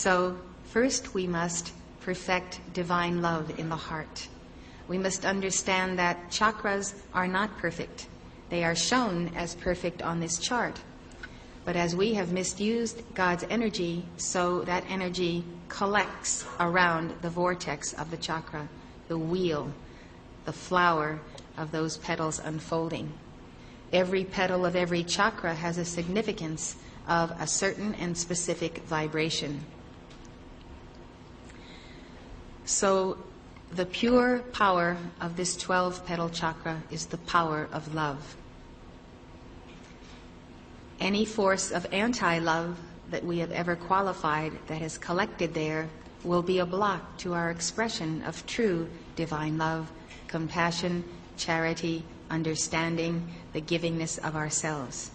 So, first we must perfect divine love in the heart. We must understand that chakras are not perfect. They are shown as perfect on this chart. But as we have misused God's energy, so that energy collects around the vortex of the chakra, the wheel, the flower of those petals unfolding. Every petal of every chakra has a significance of a certain and specific vibration. So the pure power of this 12-petal chakra is the power of love. Any force of anti-love that we have ever qualified that has collected there will be a block to our expression of true divine love, compassion, charity, understanding, the givingness of ourselves.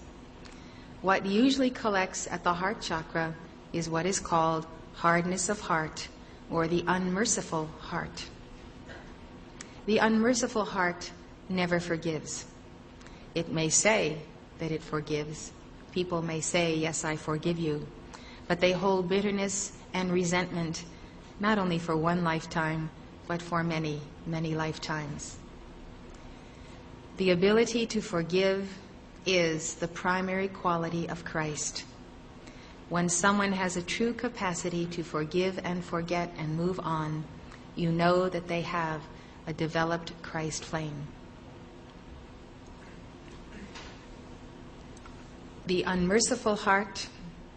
What usually collects at the heart chakra is what is called hardness of heart, or the unmerciful heart. The unmerciful heart never forgives. It may say that it forgives. People may say, yes, I forgive you. But they hold bitterness and resentment, not only for one lifetime, but for many, many lifetimes. The ability to forgive is the primary quality of Christ. When someone has a true capacity to forgive and forget and move on, you know that they have a developed Christ flame. The unmerciful heart,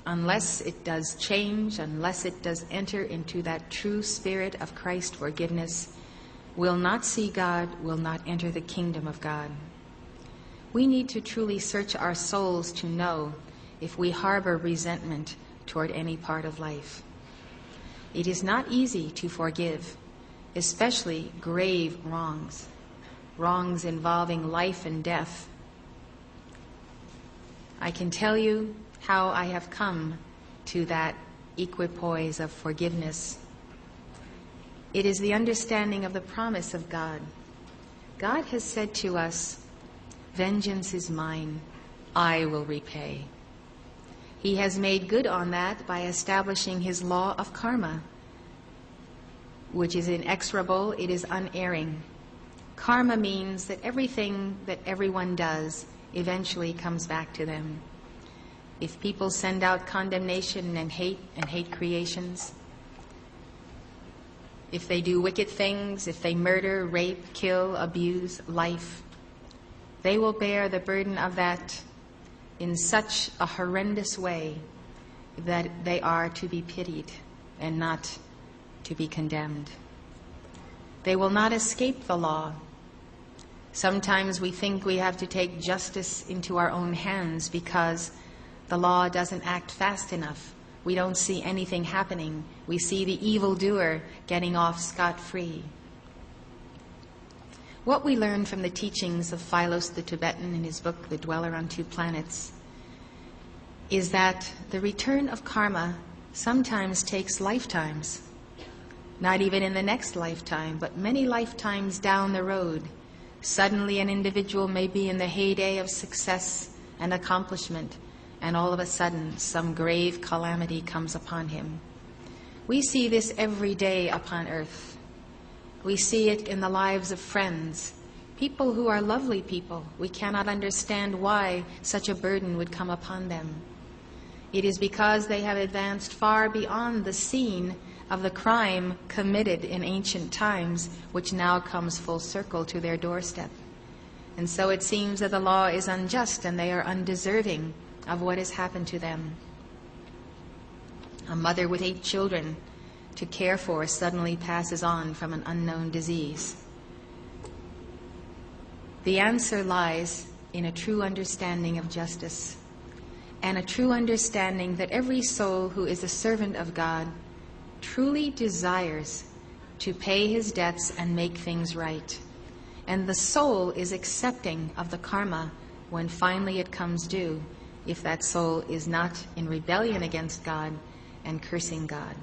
unless it does change, unless it does enter into that true spirit of Christ forgiveness, will not see God, will not enter the kingdom of God. We need to truly search our souls to know if we harbor resentment toward any part of life. It is not easy to forgive, especially grave wrongs, wrongs involving life and death. I can tell you how I have come to that equipoise of forgiveness. It is the understanding of the promise of God. God has said to us, "Vengeance is mine, I will repay." He has made good on that by establishing his law of karma, which is inexorable, it is unerring. Karma means that everything that everyone does eventually comes back to them. If people send out condemnation and hate creations, if they do wicked things, if they murder, rape, kill, abuse life, they will bear the burden of that in such a horrendous way that they are to be pitied and not to be condemned. They will not escape the law. Sometimes we think we have to take justice into our own hands because the law doesn't act fast enough. We don't see anything happening. We see the evildoer getting off scot-free. What we learn from the teachings of Philos the Tibetan in his book, The Dweller on Two Planets, is that the return of karma sometimes takes lifetimes. Not even in the next lifetime, but many lifetimes down the road. Suddenly an individual may be in the heyday of success and accomplishment, and all of a sudden some grave calamity comes upon him. We see this every day upon earth. We see it in the lives of friends, people who are lovely people. We cannot understand why such a burden would come upon them. It is because they have advanced far beyond the scene of the crime committed in ancient times, which now comes full circle to their doorstep. And so it seems that the law is unjust and they are undeserving of what has happened to them. A mother with 8 children to care for suddenly passes on from an unknown disease. The answer lies in a true understanding of justice and a true understanding that every soul who is a servant of God truly desires to pay his debts and make things right. And the soul is accepting of the karma when finally it comes due, if that soul is not in rebellion against God and cursing God.